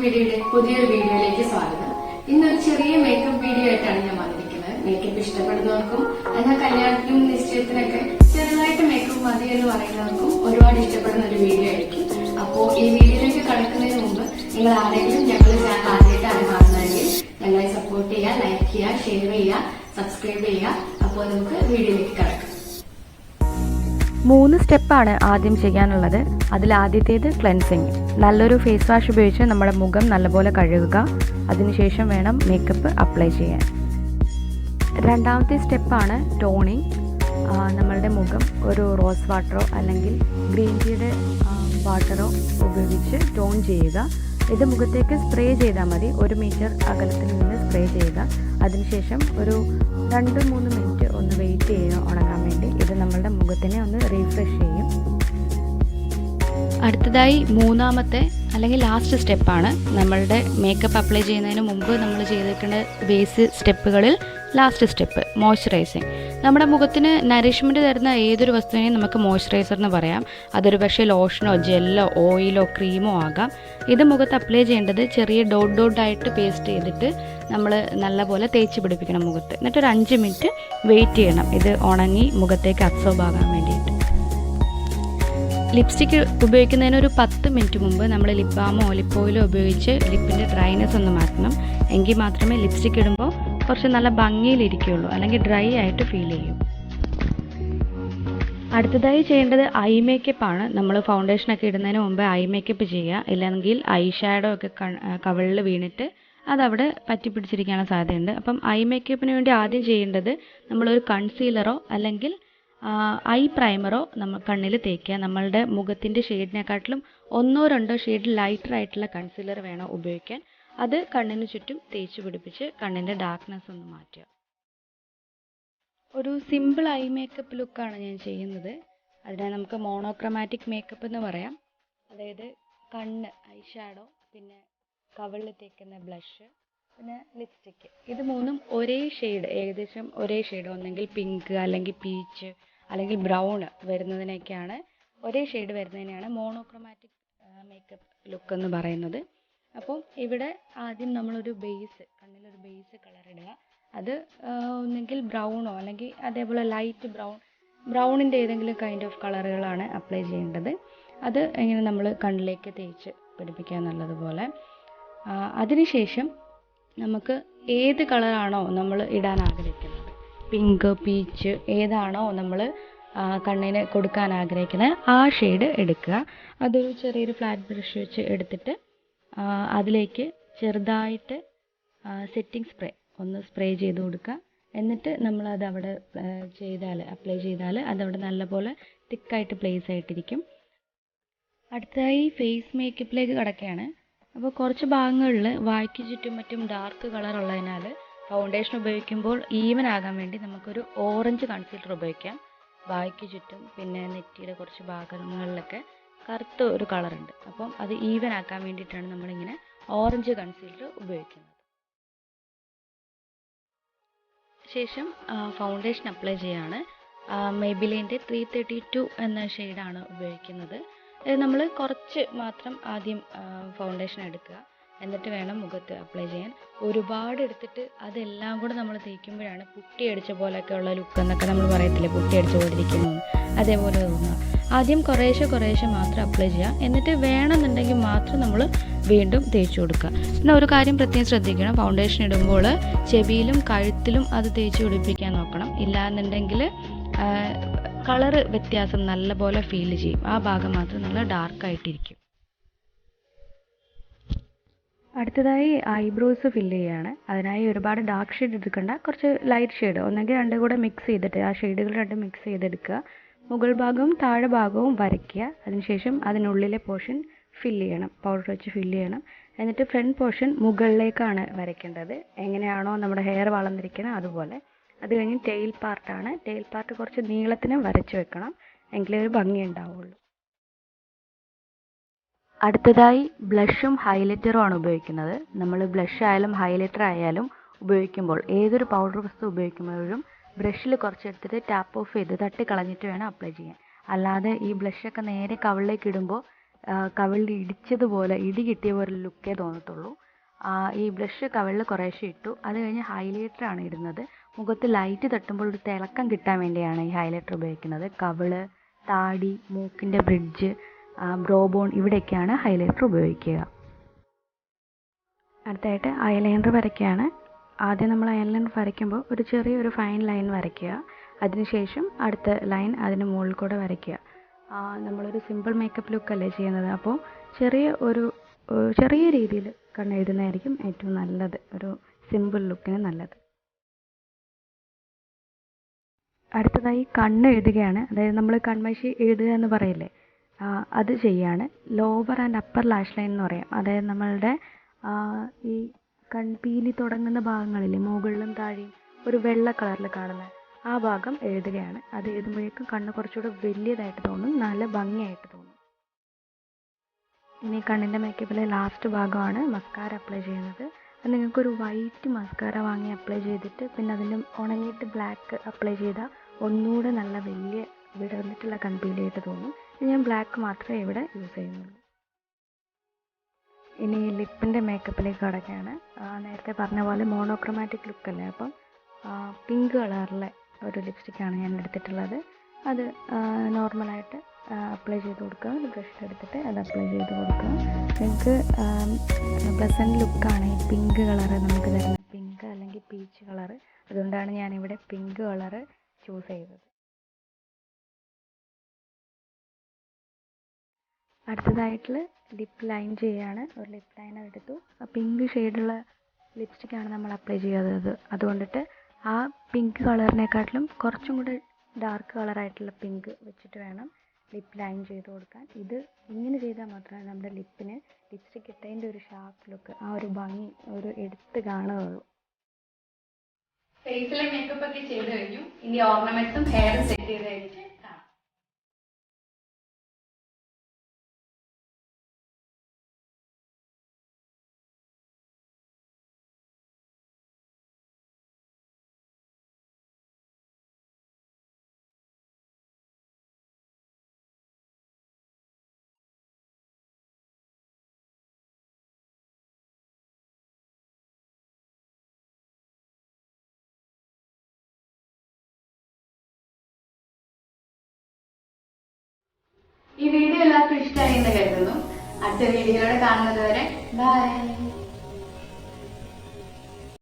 വീഡിയോയുടെ പുതിയൊരു വീഡിയോയിലേക്ക് സ്വാഗതം. ഇന്നൊരു ചെറിയ മേക്കപ്പ് വീഡിയോ ആയിട്ടാണ് ഞാൻ വന്നിരിക്കുന്നത്. മേക്കപ്പ് ഇഷ്ടപ്പെടുന്നവർക്കും എന്നാൽ കല്യാണത്തിനും നിശ്ചയത്തിനൊക്കെ ചെറുതായിട്ട് മേക്കപ്പ് മതി എന്ന് പറയുന്നവർക്കും ഒരുപാട് ഇഷ്ടപ്പെടുന്ന ഒരു വീഡിയോ ആയിരിക്കും. അപ്പോൾ ഈ വീഡിയോയിലേക്ക് കടക്കുന്നതിന് മുമ്പ് നിങ്ങൾ ആരെങ്കിലും ഞങ്ങളുടെ ചാനൽ ആദ്യമായിട്ടാണ് കാണുന്നതെങ്കിൽ ഞങ്ങളെ സപ്പോർട്ട് ചെയ്യുക, ലൈക്ക് ചെയ്യുക, ഷെയർ ചെയ്യുക, സബ്സ്ക്രൈബ് ചെയ്യുക. അപ്പോൾ നമുക്ക് വീഡിയോയിലേക്ക് കടക്കാം. 3 സ്റ്റെപ്പാണ് ആദ്യം ചെയ്യാനുള്ളത്. അതിൽ ആദ്യത്തേത് ക്ലെൻസിങ്. നല്ലൊരു ഫേസ് വാഷ് ഉപയോഗിച്ച് നമ്മുടെ മുഖം നല്ലപോലെ കഴുകുക. അതിനുശേഷം വേണം മേക്കപ്പ് അപ്ലൈ ചെയ്യാൻ. രണ്ടാമത്തെ സ്റ്റെപ്പാണ് ടോണിങ്. നമ്മളുടെ മുഖം ഒരു റോസ് വാട്ടറോ അല്ലെങ്കിൽ ഗ്രീൻ ടീയുടെ വാട്ടറോ ഉപയോഗിച്ച് ടോൺ ചെയ്യുക. ഇത് മുഖത്തേക്ക് സ്പ്രേ ചെയ്താൽ മതി. 1 മീറ്റർ അകലത്തിൽ നിന്ന് സ്പ്രേ ചെയ്യുക. അതിനുശേഷം ഒരു 2-3 മിനിറ്റ് ഒന്ന് വെയിറ്റ് ചെയ്യുക ഉണങ്ങാൻ വേണ്ടി. ഇത് നമ്മളുടെ മുഖത്തിനെ ഒന്ന് റീഫ്രഷ് ചെയ്യും. അടുത്തതായി മൂന്നാമത്തെ അല്ലെങ്കിൽ ലാസ്റ്റ് സ്റ്റെപ്പാണ് നമ്മളുടെ മേക്കപ്പ് അപ്ലൈ ചെയ്യുന്നതിന് മുമ്പ് നമ്മൾ ചെയ്തേക്കേണ്ട ബേസ് സ്റ്റെപ്പുകളിൽ ലാസ്റ്റ് സ്റ്റെപ്പ് മോയ്സ്ചറൈസിങ്. നമ്മുടെ മുഖത്തിന് നറിഷ്മെൻറ്റ് തരുന്ന ഏതൊരു വസ്തുവിനെയും നമുക്ക് മോയ്സ്ചറൈസർ എന്ന് പറയാം. അതൊരു പക്ഷേ ലോഷനോ ജെല്ലോ ഓയിലോ ക്രീമോ ആകാം. ഇത് മുഖത്ത് അപ്ലൈ ചെയ്യേണ്ടത് ചെറിയ ഡോട്ടായിട്ട് പേസ്റ്റ് ചെയ്തിട്ട് നമ്മൾ നല്ലപോലെ തേച്ച് പിടിപ്പിക്കണം മുഖത്ത്. എന്നിട്ട് ഒരു 5 മിനിറ്റ് വെയിറ്റ് ചെയ്യണം ഇത് ഉണങ്ങി മുഖത്തേക്ക് അബ്സോർബ് ആകാൻ വേണ്ടിയിട്ട്. ലിപ്സ്റ്റിക്ക് ഉപയോഗിക്കുന്നതിന് ഒരു 10 മിനിറ്റ് മുമ്പ് നമ്മൾ ലിപ് ബാമോ ലിപ്പ് ഓയിലോ ഉപയോഗിച്ച് ലിപ്പിൻ്റെ ഡ്രൈനെസ് ഒന്ന് മാറ്റണം. എങ്കിൽ മാത്രമേ ലിപ്സ്റ്റിക്ക് ഇടുമ്പോൾ കുറച്ച് നല്ല ഭംഗിയിലിരിക്കുകയുള്ളൂ, അല്ലെങ്കിൽ ഡ്രൈ ആയിട്ട് ഫീൽ ചെയ്യും. അടുത്തതായി ചെയ്യേണ്ടത് ഐ മേക്കപ്പാണ്. നമ്മൾ ഫൗണ്ടേഷനൊക്കെ ഇടുന്നതിന് മുമ്പ് ഐ മേക്കപ്പ് ചെയ്യുക. ഇല്ലെങ്കിൽ ഐ ഷാഡോ ഒക്കെ കവിളിൽ വീണിട്ട് അതവിടെ പറ്റി പിടിച്ചിരിക്കാനുള്ള സാധ്യതയുണ്ട്. അപ്പം ഐ മേക്കപ്പിന് വേണ്ടി ആദ്യം ചെയ്യേണ്ടത് നമ്മളൊരു കൺസീലറോ അല്ലെങ്കിൽ ഐ പ്രൈമറോ നമ്മൾ കണ്ണിൽ തേക്കുക. നമ്മളുടെ മുഖത്തിൻ്റെ ഷെയ്ഡിനെക്കാട്ടിലും 1-2 ഷെയ്ഡ് ലൈറ്റർ ആയിട്ടുള്ള കൺസീലർ വേണം ഉപയോഗിക്കാൻ. അത് കണ്ണിന് ചുറ്റും തേച്ച് പിടിപ്പിച്ച് കണ്ണിൻ്റെ ഡാർക്ക്നെസ് ഒന്ന് മാറ്റുക. ഒരു സിമ്പിൾ ഐ മേക്കപ്പ് ലുക്കാണ് ഞാൻ ചെയ്യുന്നത്. അതിനെ നമുക്ക് മോണോക്രോമാറ്റിക് മേക്കപ്പ് എന്ന് പറയാം. അതായത് കണ്ണ്, ഐ ഷാഡോ, പിന്നെ കവിളിൽ തേക്കുന്ന ബ്ലഷ്, പിന്നെ ലിപ്സ്റ്റിക്ക്. ഇത് 3ഉം ഒരേ ഷെയ്ഡ്, ഏകദേശം ഒരേ ഷെയ്ഡ്, ഒന്നെങ്കിൽ പിങ്ക് അല്ലെങ്കിൽ പീച്ച് അല്ലെങ്കിൽ ബ്രൗൺ വരുന്നതിനൊക്കെയാണ്, ഒരേ ഷെയ്ഡ് വരുന്നതിനെയാണ് മോണോക്രോമാറ്റിക് മേക്കപ്പ് ലുക്ക് എന്ന് പറയുന്നത്. അപ്പോൾ ഇവിടെ ആദ്യം നമ്മളൊരു ബേസ്, കണ്ണിലൊരു ബേസ് കളർ ഇടുക. അത് ഒന്നെങ്കിൽ ബ്രൗണോ അല്ലെങ്കിൽ അതേപോലെ ലൈറ്റ് ബ്രൗണിൻ്റെ ഏതെങ്കിലും കൈൻഡ് ഓഫ് കളറുകളാണ് അപ്ലൈ ചെയ്യേണ്ടത്. അത് ഇങ്ങനെ നമ്മൾ കണ്ണിലേക്ക് തേച്ച് പിടിപ്പിക്കുക നല്ലതുപോലെ. അതിനുശേഷം നമുക്ക് ഏത് കളറാണോ നമ്മൾ ഇടാൻ ആഗ്രഹിക്കുന്നത്, പിങ്ക്, പീച്ച്, ഏതാണോ നമ്മൾ കണ്ണിന് കൊടുക്കാൻ ആഗ്രഹിക്കുന്നത് ആ ഷെയ്ഡ് എടുക്കുക. അതൊരു ചെറിയൊരു ഫ്ലാറ്റ് ബ്രഷ് വെച്ച് എടുത്തിട്ട് അതിലേക്ക് ചെറുതായിട്ട് സെറ്റിംഗ് സ്പ്രേ ഒന്ന് സ്പ്രേ ചെയ്ത് കൊടുക്കുക. എന്നിട്ട് നമ്മളത് അവിടെ അപ്ലൈ ചെയ്താൽ അതവിടെ നല്ലപോലെ തിക്കായിട്ട് പ്ലേസ് ആയിട്ടിരിക്കും. അടുത്തതായി ഫേസ് മേക്കപ്പിലേക്ക് കടക്കുകയാണ്. അപ്പോൾ കുറച്ച് ഭാഗങ്ങളിൽ വായ്ക്ക് ചുറ്റും മറ്റും ഡാർക്ക് കളർ ഉള്ളതിനാൽ ഫൗണ്ടേഷൻ ഉപയോഗിക്കുമ്പോൾ ഈവൻ ആകാൻ വേണ്ടി നമുക്കൊരു ഓറഞ്ച് കൺസീലർ ഉപയോഗിക്കാം. വായ്ക്ക് ചുറ്റും പിന്നെ നെറ്റിയുടെ കുറച്ച് ഭാഗങ്ങളിലൊക്കെ കറുത്ത ഒരു കളറുണ്ട്. അപ്പം അത് ഈവൻ ആക്കാൻ വേണ്ടിയിട്ടാണ് നമ്മളിങ്ങനെ ഓറഞ്ച് കൺസീലർ ഉപയോഗിക്കുന്നത്. ശേഷം ഫൗണ്ടേഷൻ അപ്ലൈ ചെയ്യാണ്. മെയ്ബിലിൻ്റെ 332 എന്ന ഷെയ്ഡാണ് ഉപയോഗിക്കുന്നത്. നമ്മൾ കുറച്ച് മാത്രം ആദ്യം ഫൗണ്ടേഷൻ എടുക്കുക, എന്നിട്ട് വേണം മുഖത്ത് അപ്ലൈ ചെയ്യാൻ. ഒരുപാട് എടുത്തിട്ട് അതെല്ലാം കൂടെ നമ്മൾ തേക്കുമ്പോഴാണ് പുട്ടിയടിച്ച പോലെയൊക്കെ ഉള്ള ലുക്ക് എന്നൊക്കെ നമ്മൾ പറയത്തില്ലേ, പുട്ടിയടിച്ച പോലെ ഇരിക്കുന്നു, അതേപോലെ തോന്നുക. ആദ്യം കുറേശ്ശെ മാത്രം അപ്ലൈ ചെയ്യുക. എന്നിട്ട് വേണമെന്നുണ്ടെങ്കിൽ മാത്രം നമ്മൾ വീണ്ടും തേച്ച് കൊടുക്കുക. പിന്നെ ഒരു കാര്യം പ്രത്യേകം ശ്രദ്ധിക്കണം, ഫൗണ്ടേഷൻ ഇടുമ്പോൾ ചെവിയിലും കഴുത്തിലും അത് തേച്ച് പിടിപ്പിക്കാൻ നോക്കണം. ഇല്ലാന്നുണ്ടെങ്കിൽ കളറ് വ്യത്യാസം നല്ലപോലെ ഫീൽ ചെയ്യും. ആ ഭാഗം മാത്രം നല്ല ഡാർക്കായിട്ടിരിക്കും. അടുത്തതായി ഐബ്രോസ് ഫില്ല് ചെയ്യുകയാണ്. അതിനായി ഒരുപാട് ഡാർക്ക് ഷെയ്ഡ് എടുക്കണ്ട, കുറച്ച് ലൈറ്റ് ഷെയ്ഡ്, ഒന്നെങ്കിൽ 2 കൂടെ മിക്സ് ചെയ്തിട്ട് ആ ഷെയ്ഡുകൾ 2 മിക്സ് ചെയ്തെടുക്കുക. മുകൾ ഭാഗവും താഴെ ഭാഗവും വരയ്ക്കുക. അതിനുശേഷം അതിനുള്ളിലെ പോർഷൻ ഫില്ല് ചെയ്യണം, പൗഡർ വെച്ച് ഫില്ല് ചെയ്യണം. എന്നിട്ട് ഫ്രണ്ട് പോർഷൻ മുകളിലേക്കാണ് വരയ്ക്കേണ്ടത്, എങ്ങനെയാണോ നമ്മുടെ ഹെയർ വളർന്നിരിക്കുന്നത് അതുപോലെ. അത് കഴിഞ്ഞ് ടെയിൽ പാർട്ട് കുറച്ച് നീളത്തിന് വരച്ച് വെക്കണം, എങ്കിലേ ഒരു ഭംഗി ഉണ്ടാവുള്ളൂ. അടുത്തതായി ബ്ലഷും ഹൈലൈറ്ററും ആണ് ഉപയോഗിക്കുന്നത്. നമ്മൾ ബ്ലഷ് ആയാലും ഹൈലൈറ്റർ ആയാലും ഉപയോഗിക്കുമ്പോൾ ഏതൊരു പൗഡർ വസ്തു ഉപയോഗിക്കുമ്പോഴും ബ്രഷിൽ കുറച്ചെടുത്തിട്ട് ടാപ്പ് ഓഫ് ചെയ്ത് തട്ടി കളഞ്ഞിട്ട് വേണം അപ്ലൈ ചെയ്യാൻ. അല്ലാതെ ഈ ബ്ലഷൊക്കെ നേരെ കവിളിലേക്ക് ഇടുമ്പോൾ കവിളിൽ ഇടിച്ചതുപോലെ ഇടി കിട്ടിയ പോലെ ലുക്കേ തോന്നത്തുള്ളൂ. ഈ ബ്ലഷ് കവിളിൽ കുറേശ്ശെ ഇട്ടു. അത് കഴിഞ്ഞ് ഹൈലൈറ്ററാണ് ഇടുന്നത്. മുഖത്ത് ലൈറ്റ് തട്ടുമ്പോൾ ഒരു തിളക്കം കിട്ടാൻ വേണ്ടിയാണ് ഈ ഹൈലൈറ്റർ ഉപയോഗിക്കുന്നത്. കവിള്, താടി, മൂക്കിൻ്റെ ബ്രിഡ്ജ്, ബ്രോ ബോൺ ഇവിടെയൊക്കെയാണ് ഹൈലൈറ്റർ ഉപയോഗിക്കുക. അടുത്തായിട്ട് ഐലൈനർ വരയ്ക്കുകയാണ്. ആദ്യം നമ്മൾ ഐലൈനർ വരയ്ക്കുമ്പോൾ ഒരു ചെറിയൊരു ഫൈൻ ലൈൻ വരയ്ക്കുക. അതിനുശേഷം അടുത്ത ലൈൻ അതിന് മുകളിൽ കൂടെ വരയ്ക്കുക. നമ്മളൊരു സിമ്പിൾ മേക്കപ്പ് ലുക്കല്ലേ ചെയ്യുന്നത്, അപ്പോൾ ചെറിയ രീതിയിൽ കണ്ണെഴുതുന്നതായിരിക്കും ഏറ്റവും നല്ലത്, ഒരു സിമ്പിൾ ലുക്കിന് നല്ലത്. അടുത്തതായി കണ്ണ് എഴുതുകയാണ്. അതായത് നമ്മൾ കൺമഷി എഴുതുക എന്ന് പറയില്ലേ, അത് ചെയ്യാണ്. Lower and upper lash line എന്ന് പറയാം. അതായത് നമ്മളുടെ ഈ കൺപീലി തുടങ്ങുന്ന ഭാഗങ്ങളില്ലേ, മുകളിലും താഴെയും ഒരു വെള്ള കളറിൽ കാണുന്ന ആ ഭാഗം എഴുതുകയാണ്. അത് എഴുതുമ്പോഴേക്കും കണ്ണ് കുറച്ചുകൂടെ വലിയതായിട്ട് തോന്നും, നല്ല ഭംഗിയായിട്ട് തോന്നും. ഇനി കണ്ണിൻ്റെ മേക്കപ്പിലെ ലാസ്റ്റ് ഭാഗമാണ് മസ്കാര അപ്ലൈ ചെയ്യുന്നത്. അത് നിങ്ങൾക്കൊരു വൈറ്റ് മസ്കാര വാങ്ങി അപ്ലൈ ചെയ്തിട്ട് പിന്നെ അതിന് ഉണങ്ങിയിട്ട് ബ്ലാക്ക് അപ്ലൈ ചെയ്താൽ ഒന്നുകൂടെ നല്ല വലിയ വിടർന്നിട്ടുള്ള കൺപീലിയായിട്ട് തോന്നും. ഞാൻ ബ്ലാക്ക് മാത്രമേ ഇവിടെ യൂസ് ചെയ്യുന്നുള്ളൂ. ഇനി ലിപ്പിൻ്റെ മേക്കപ്പിലേക്ക് കടക്കുകയാണ്. നേരത്തെ പറഞ്ഞ പോലെ മോണോക്രോമാറ്റിക് ലുക്കല്ലേ, അപ്പം പിങ്ക് കളറിലെ ഒരു ലിപ്സ്റ്റിക്കാണ് ഞാൻ എടുത്തിട്ടുള്ളത്. അത് നോർമലായിട്ട് അപ്ലൈ ചെയ്ത് കൊടുക്കുക. ഒരു ബ്രഷ് എടുത്തിട്ട് അത് അപ്ലൈ ചെയ്ത് കൊടുക്കുക. നിങ്ങൾക്ക് പ്ലസൻറ്റ് ലുക്കാണ് ഈ പിങ്ക് കളറ് നമുക്ക് തരുന്നത്, പിങ്ക് അല്ലെങ്കിൽ പീച്ച് കളറ്. അതുകൊണ്ടാണ് ഞാനിവിടെ പിങ്ക് കളറ് ചൂസ് ചെയ്തത്. അടുത്തതായിട്ട് ലിപ്പ് ലൈൻ ചെയ്യുകയാണ്. ഒരു ലിപ്പ് ലൈനർ എടുത്തു. പിങ്ക് ഷെയ്ഡുള്ള ലിപ്സ്റ്റിക്കാണ് നമ്മൾ അപ്ലൈ ചെയ്യാത്തത്. അതുകൊണ്ടിട്ട് ആ പിങ്ക് കളറിനെക്കാട്ടിലും കുറച്ചും കൂടെ ഡാർക്ക് കളറായിട്ടുള്ള പിങ്ക് വെച്ചിട്ട് വേണം ലിപ്പ് ലൈൻ ചെയ്ത് കൊടുക്കാൻ. ഇങ്ങനെ ചെയ്താൽ മാത്രമേ നമ്മുടെ ലിപ്പിന് ലിപ്സ്റ്റിക് ഇട്ടതിൻ്റെ ഒരു ഷാർപ്പ് ലുക്ക്, ആ ഒരു ഭംഗി ഒരു എടുത്ത് കാണുകയുള്ളൂ. ഫേസിലെ മേക്കപ്പ് ഒക്കെ ചെയ്ത് കഴിഞ്ഞു. ഇനി ഓർണമെന്റ്സും ഹെയറും സെറ്റ് ചെയ്ത് കഴിഞ്ഞിട്ട് കാണാം. ഈ വീഡിയോ എല്ലാവർക്കും ഇഷ്ടമായി എന്ന് കരുതുന്നു. അടുത്ത വീഡിയോയിലൂടെ കാണുന്നത് വരെ ബൈ.